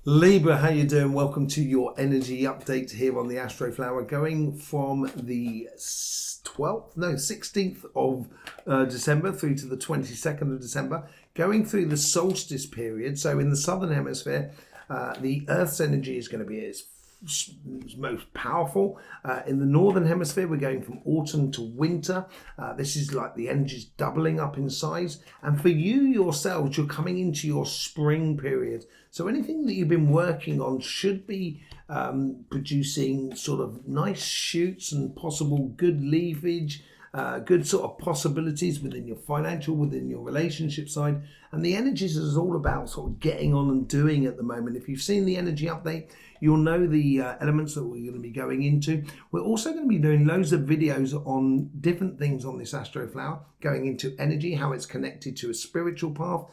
Libra, how you doing? Welcome to your energy update here on the Astroflower, going from the 16th of December through to the 22nd of December, going through the solstice period. So in the southern hemisphere, the Earth's energy is going to be its most powerful. In the northern hemisphere, we're going from autumn to winter. This is like the energy's doubling up in size. And for you yourselves, you're coming into your spring period. So anything that you've been working on should be producing sort of nice shoots and possible good leafage, good sort of possibilities within your financial, within your relationship side. And the energies is all about sort of getting on and doing at the moment. If you've seen the energy update, you'll know the elements that we're going to be going into. We're also going to be doing loads of videos on different things on this Astroflower, going into energy, how it's connected to a spiritual path,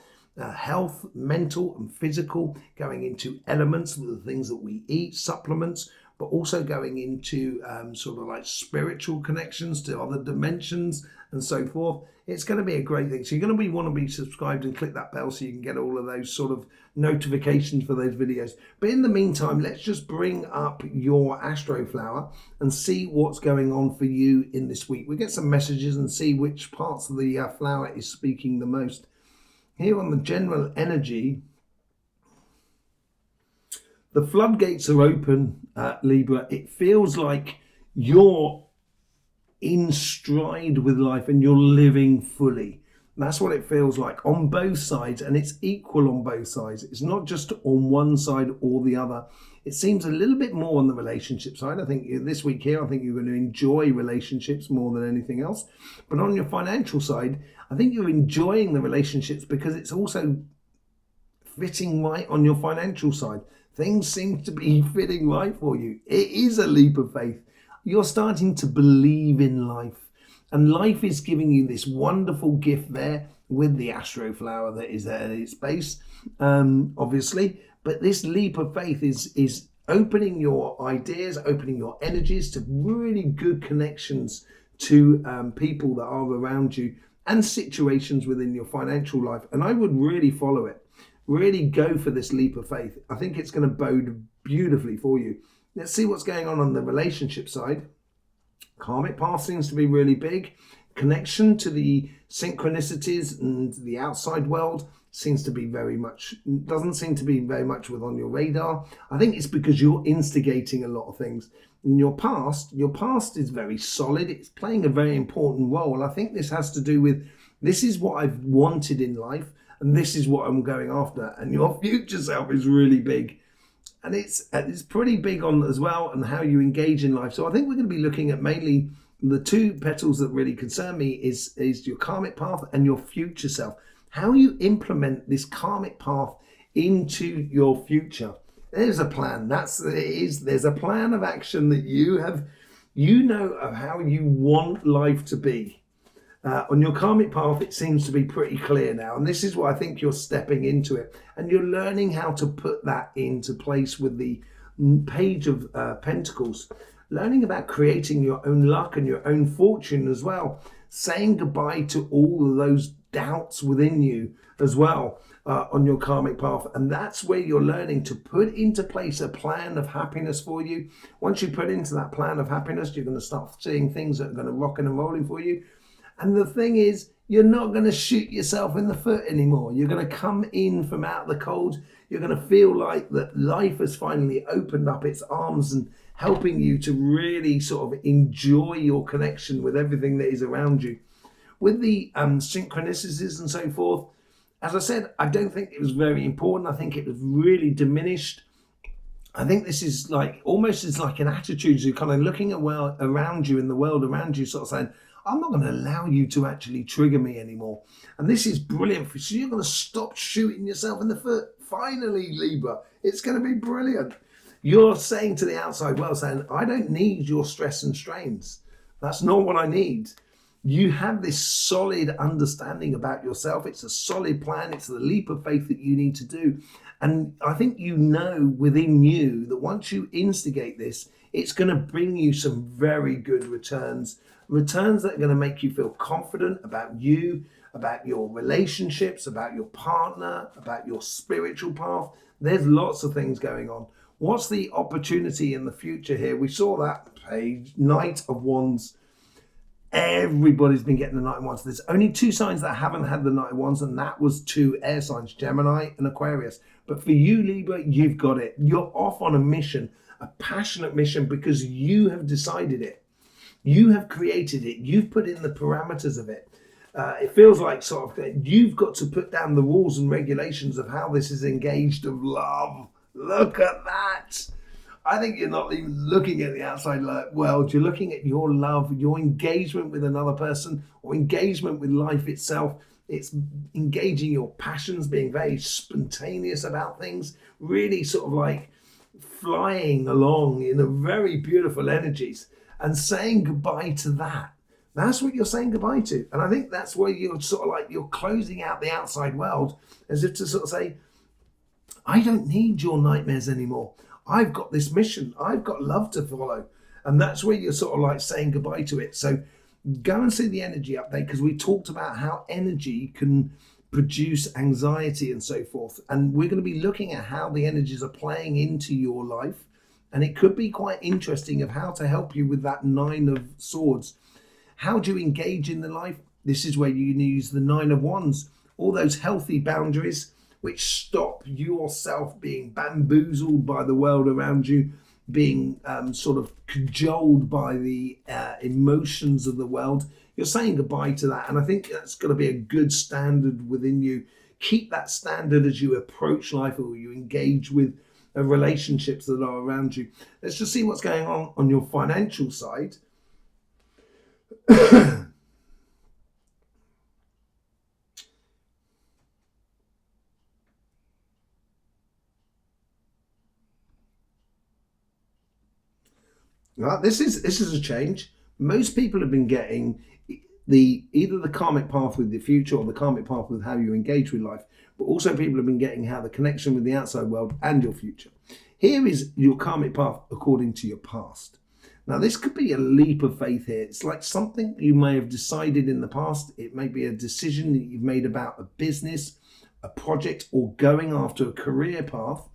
health, mental and physical, going into elements, the things that we eat, supplements, but also going into sort of like spiritual connections to other dimensions and so forth. It's going to be a great thing. So you're going to want to be subscribed and click that bell so you can get all of those sort of notifications for those videos. But in the meantime, let's just bring up your Astroflower and see what's going on for you in this week. We'll get some messages and see which parts of the flower is speaking the most. Here on the general energy, the floodgates are open, Libra. It feels like you're in stride with life and you're living fully. That's what it feels like on both sides, and it's equal on both sides. It's not just on one side or the other. It seems a little bit more on the relationship side. I think this week here, I think you're going to enjoy relationships more than anything else. But on your financial side, I think you're enjoying the relationships because it's also fitting right on your financial side. Things seem to be fitting right for you. It is a leap of faith. You're starting to believe in life. And life is giving you this wonderful gift there with the Astroflower that is there at its base, obviously. But this leap of faith is opening your ideas, opening your energies to really good connections to people that are around you and situations within your financial life. And I would really follow it. Really go for this leap of faith. I think it's going to bode beautifully for you. Let's see what's going on the relationship side. Karmic path seems to be really big. Connection to the synchronicities and the outside world seems to be doesn't seem to be very much on your radar. I think it's because you're instigating a lot of things. In your past is very solid. It's playing a very important role. I think this has to do with, this is what I've wanted in life and this is what I'm going after. And your future self is really big. And it's pretty big on as well and how you engage in life. So I think we're going to be looking at mainly the two petals that really concern me is your karmic path and your future self. How you implement this karmic path into your future. There's a plan. There's a plan of action that you know of how you want life to be. On your karmic path, it seems to be pretty clear now. And this is what I think you're stepping into it. And you're learning how to put that into place with the Page of Pentacles. Learning about creating your own luck and your own fortune as well. Saying goodbye to all of those doubts within you as well on your karmic path. And that's where you're learning to put into place a plan of happiness for you. Once you put into that plan of happiness, you're going to start seeing things that are going to rock and rolling for you. And the thing is, you're not going to shoot yourself in the foot anymore. You're going to come in from out the cold. You're going to feel like that life has finally opened up its arms and helping you to really sort of enjoy your connection with everything that is around you. With the synchronicities and so forth, as I said, I don't think it was very important. I think it was really diminished. I think this is like almost is like an attitude. You're kind of looking at around you in the world around you, sort of saying, I'm not going to allow you to actually trigger me anymore. And this is brilliant. So you're going to stop shooting yourself in the foot. Finally, Libra, it's going to be brilliant. You're saying to the outside world, saying, I don't need your stress and strains. That's not what I need. You have this solid understanding about yourself. It's a solid plan. It's the leap of faith that you need to do. And I think you know within you that once you instigate this, it's going to bring you some very good returns that are going to make you feel confident about you, about your relationships, about your partner, about your spiritual path. There's lots of things going on. What's the opportunity in the future here? We saw that page, Knight of Wands. Everybody's been getting the Knight of Wands. There's only 2 signs that haven't had the Knight of Wands, and that was 2 air signs, Gemini and Aquarius. But for you, Libra, you've got it. You're off on a mission, a passionate mission, because you have decided it. You have created it. You've put in the parameters of it. It feels like sort of you've got to put down the rules and regulations of how this is engaged of love. Look at that. I think you're not even looking at the outside world. You're looking at your love, your engagement with another person, or engagement with life itself. It's engaging your passions, being very spontaneous about things, really sort of like flying along in a very beautiful energies and saying goodbye to that. That's what you're saying goodbye to. And I think that's where you're sort of like, you're closing out the outside world, as if to sort of say, I don't need your nightmares anymore. I've got this mission. I've got love to follow. And that's where you're sort of like saying goodbye to it. So go and see the energy update, because we talked about how energy can produce anxiety and so forth. And we're going to be looking at how the energies are playing into your life. And it could be quite interesting of how to help you with that 9 of Swords. How do you engage in the life? This is where you use the 9 of Wands, all those healthy boundaries which stop yourself being bamboozled by the world around you, being sort of cajoled by the emotions of the world. You're saying goodbye to that. And I think that's going to be a good standard within you. Keep that standard as you approach life or you engage with relationships that are around you. Let's just see what's going on your financial side. Right, this is a change. Most people have been getting either the karmic path with the future or the karmic path with how you engage with life, but also people have been getting how the connection with the outside world and your future. Here is your karmic path according to your past. Now, this could be a leap of faith here. It's like something you may have decided in the past. It may be a decision that you've made about a business, a project, or going after a career path.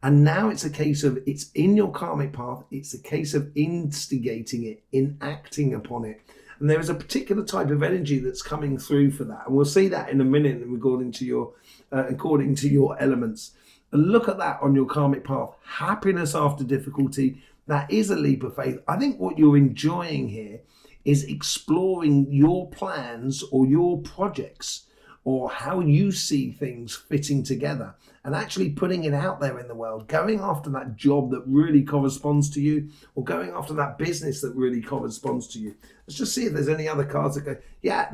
And now it's a case of, it's in your karmic path. It's a case of instigating it, enacting upon it. And there is a particular type of energy that's coming through for that. And we'll see that in a minute according to your elements. And look at that on your karmic path. Happiness after difficulty. That is a leap of faith. I think what you're enjoying here is exploring your plans or your projects or how you see things fitting together and actually putting it out there in the world, going after that job that really corresponds to you or going after that business that really corresponds to you. Let's just see if there's any other cards that go, yeah,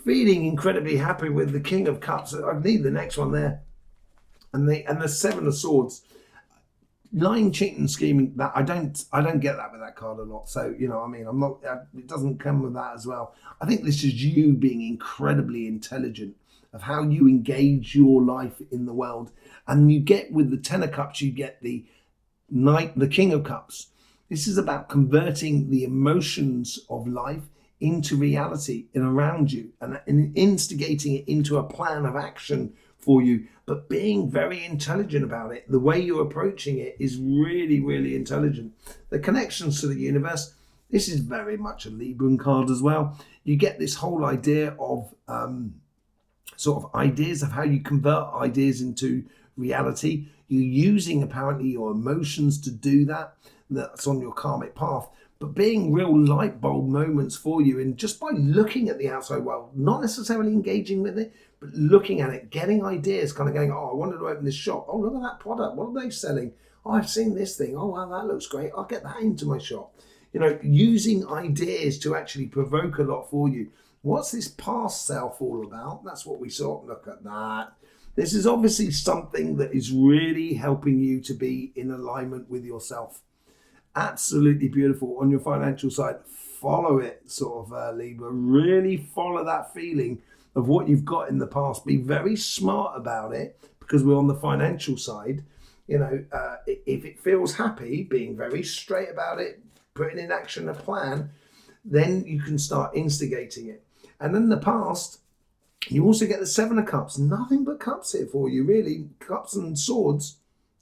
feeling incredibly happy with the King of Cups. I need the next one there. And the 7 of Swords. Lying, cheating, scheming, that I don't get that with that card a lot. So, you know, I mean, it doesn't come with that as well. I think this is you being incredibly intelligent of how you engage your life in the world. And you get with the 10 of Cups, you get the King of Cups. This is about converting the emotions of life into reality and around you and instigating it into a plan of action for you, but being very intelligent about it. The way you're approaching it is really, really intelligent. The connections to the universe, this is very much a Libran card as well. You get this whole idea of sort of ideas of how you convert ideas into reality. You're using apparently your emotions to do that. That's on your karmic path. But being real light bulb moments for you, and just by looking at the outside world, not necessarily engaging with it, but looking at it, getting ideas, kind of going, oh, I wanted to open this shop. Oh, look at that product. What are they selling? Oh, I've seen this thing. Oh, wow, that looks great. I'll get that into my shop. You know, using ideas to actually provoke a lot for you. What's this past self all about? That's what we saw. Look at that. This is obviously something that is really helping you to be in alignment with yourself. Absolutely beautiful. On your financial side, follow it, sort of Libra. Really follow that feeling of what you've got in the past. Be very smart about it, because we're on the financial side. You know, if it feels happy, being very straight about it, putting in action a plan, then you can start instigating it. And in the past, You also get the Seven of Cups. Nothing but cups here for you, really. Cups and swords.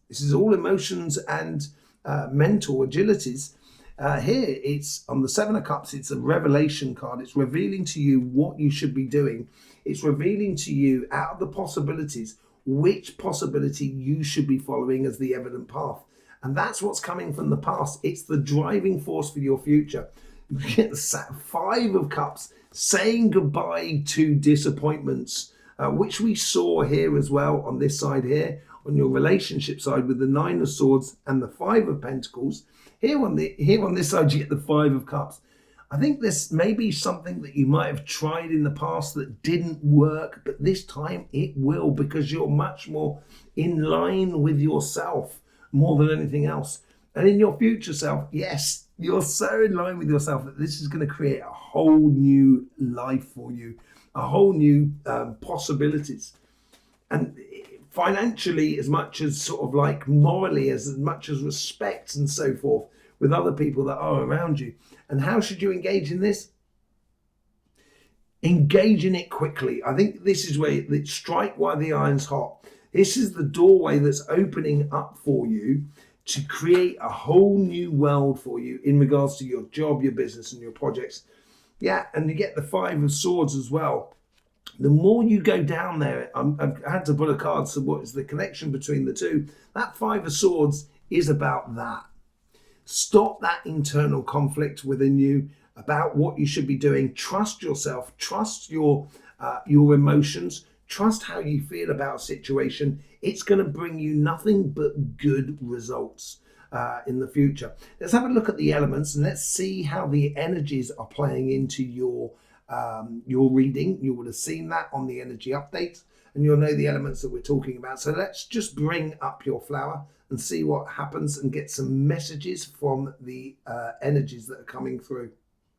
This is all emotions and mental agilities. Here, it's on the Seven of Cups. It's a revelation card. It's revealing to you what you should be doing. It's revealing to you, out of the possibilities, which possibility you should be following as the evident path. And that's what's coming from the past. It's the driving force for your future. You get the Five of Cups, saying goodbye to disappointments, which we saw here as well on this side here, on your relationship side with the Nine of Swords and the Five of Pentacles. Here on this side, you get the Five of Cups. I think this may be something that you might have tried in the past that didn't work, but this time it will, because you're much more in line with yourself more than anything else. And in your future self, yes, you're so in line with yourself that this is going to create a whole new life for you, a whole new possibilities. And financially, as much as sort of like morally, as much as respect and so forth with other people that are around you. And how should you engage in this? Engage in it quickly. I think this is where it strike while the iron's hot. This is the doorway that's opening up for you to create a whole new world for you in regards to your job, your business, and your projects. Yeah, and you get the Five of Swords as well. The more you go down there, I've had to put a card, so what is the connection between the two? That Five of Swords is about that. Stop that internal conflict within you about what you should be doing. Trust yourself, trust your emotions, trust how you feel about a situation. It's going to bring you nothing but good results in the future. Let's have a look at the elements and let's see how the energies are playing into your reading. You would have seen that on the energy update and you'll know the elements that we're talking about. So let's just bring up your flower and see what happens and get some messages from the energies that are coming through.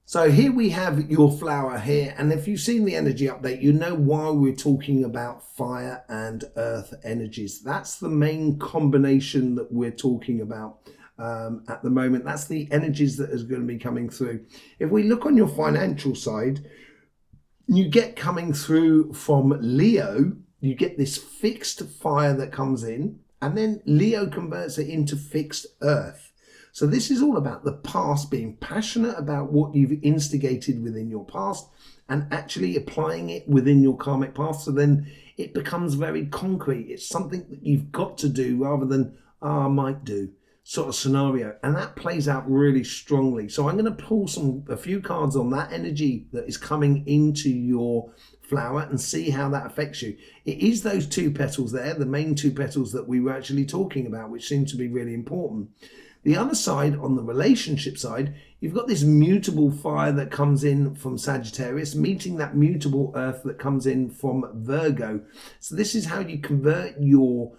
So here we have your flower here, and if you've seen the energy update, you know why we're talking about fire and earth energies. That's the main combination that we're talking about at the moment. That's the energies that is going to be coming through. If we look on your financial side, you get coming through from Leo, you get this fixed fire that comes in, and then Leo converts it into fixed earth. So this is all about the past, being passionate about what you've instigated within your past and actually applying it within your karmic path. So then it becomes very concrete. It's something that you've got to do rather than, I might do sort of scenario. And that plays out really strongly. So I'm going to pull a few cards on that energy that is coming into your flower and see how that affects you. It is those two petals there, the main two petals that we were actually talking about, which seem to be really important. The other side, on the relationship side, you've got this mutable fire that comes in from Sagittarius, meeting that mutable earth that comes in from Virgo. So this is how you convert your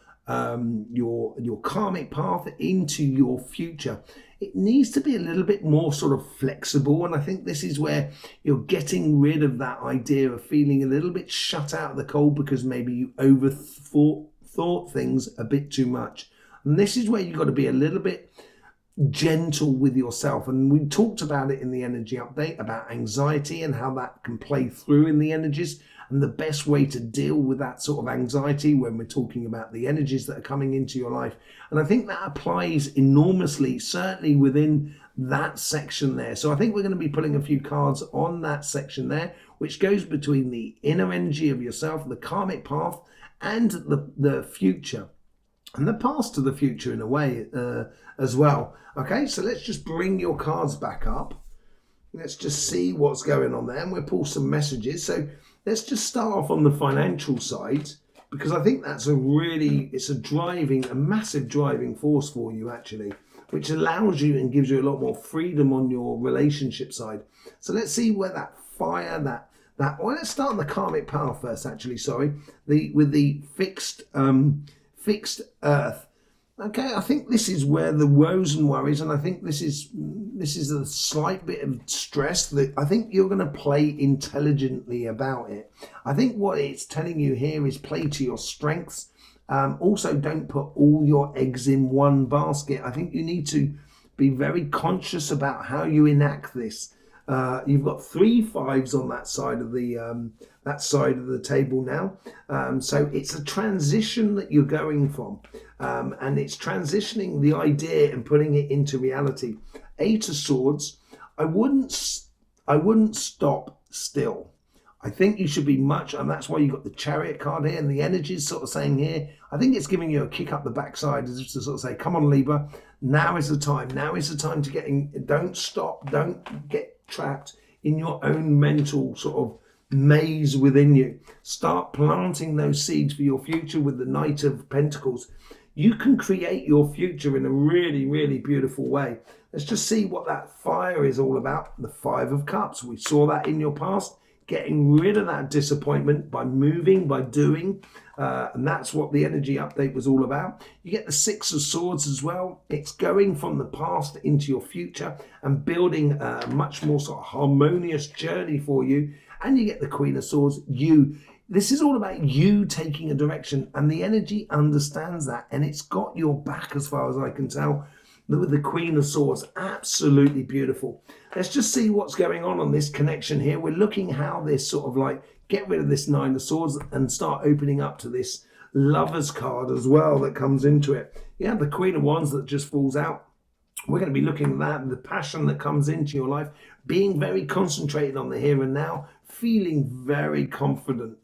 karmic path into your future. It needs to be a little bit more sort of flexible, and I think this is where you're getting rid of that idea of feeling a little bit shut out of the cold because maybe you thought things a bit too much. And this is where you've got to be a little bit gentle with yourself, and we talked about it in the energy update about anxiety and how that can play through in the energies and the best way to deal with that sort of anxiety when we're talking about the energies that are coming into your life. And I think that applies enormously, certainly within that section there. So I think we're going to be putting a few cards on that section there, which goes between the inner energy of yourself, the karmic path, and the future. And the past to the future in a way as well. Okay, so let's just bring your cards back up. Let's just see what's going on there, and we'll pull some messages. So let's just start off on the financial side, because I think that's it's a massive driving force for you actually, which allows you and gives you a lot more freedom on your relationship side. So let's see where that fire, well, let's start on the karmic power first actually, with the fixed earth. Okay, I think this is where the woes and worries, and I think this is a slight bit of stress that I think you're going to play intelligently about it. I think what it's telling you here is play to your strengths. Also, don't put all your eggs in one basket. I think you need to be very conscious about how you enact this. You've got 3 5s on that side of the table now. So it's a transition that you're going from, and it's transitioning the idea and putting it into reality. 8 of Swords. I wouldn't stop still. I think you should be much, and that's why you got the Chariot card here, and the energy is sort of saying here, I think it's giving you a kick up the backside, just to sort of say, come on, Libra, now is the time. Now is the time to get in. Don't stop. Don't get trapped in your own mental sort of maze within you. Start planting those seeds for your future with the Knight of Pentacles. You can create your future in a really, really beautiful way. Let's just see what that fire is all about. The 5 of Cups. We saw that in your past. Getting rid of that disappointment by moving, by doing. And that's what the energy update was all about. You get the 6 of Swords as well. It's going from the past into your future and building a much more sort of harmonious journey for you. And you get the Queen of Swords. This is all about you taking a direction, and the energy understands that, and it's got your back as far as I can tell. With the Queen of Swords, absolutely beautiful. Let's just see what's going on this connection here. We're looking how this sort of like, get rid of this 9 of Swords and start opening up to this Lovers card as well that comes into it. You have the Queen of Wands that just falls out. We're going to be looking at that, the passion that comes into your life, being very concentrated on the here and now, feeling very confident,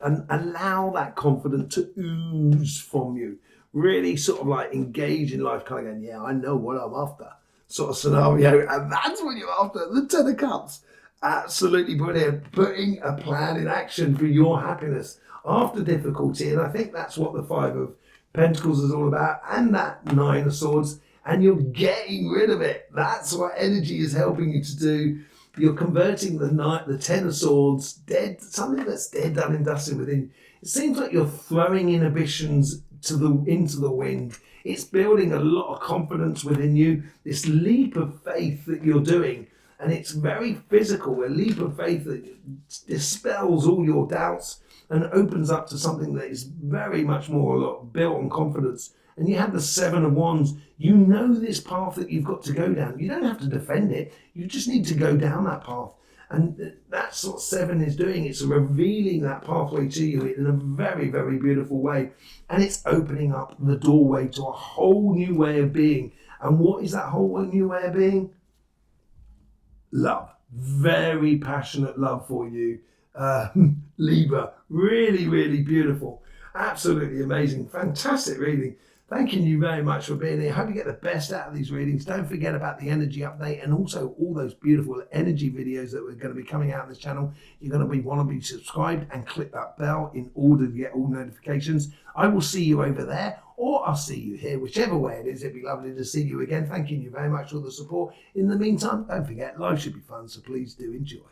and allow that confidence to ooze from you. Really sort of like engage in life, kind of going, yeah, I know what I'm after, sort of scenario. And that's what you're after. The 10 of Cups. Absolutely brilliant. Putting a plan in action for your happiness after difficulty. And I think that's what the 5 of Pentacles is all about. And that 9 of Swords. And you're getting rid of it. That's what energy is helping you to do. You're converting the 10 of Swords, dead, something that's dead, done and dusted within. It seems like you're throwing inhibitions into the wind. It's building a lot of confidence within you, this leap of faith that you're doing, and it's very physical, a leap of faith that dispels all your doubts and opens up to something that is very much more a lot built on confidence. And you have the 7 of Wands. You know this path that you've got to go down. You don't have to defend it. You just need to go down that path. And that's what 7 is doing. It's revealing that pathway to you in a very, very beautiful way. And it's opening up the doorway to a whole new way of being. And what is that whole new way of being? Love. Very passionate love for you. Libra. Really, really beautiful. Absolutely amazing. Fantastic reading. Thanking you very much for being here. Hope you get the best out of these readings. Don't forget about the energy update and also all those beautiful energy videos that are going to be coming out on this channel. You're going to want to be subscribed and click that bell in order to get all notifications. I will see you over there, or I'll see you here, whichever way it is. It'd be lovely to see you again. Thanking you very much for the support. In the meantime, don't forget, life should be fun, so please do enjoy.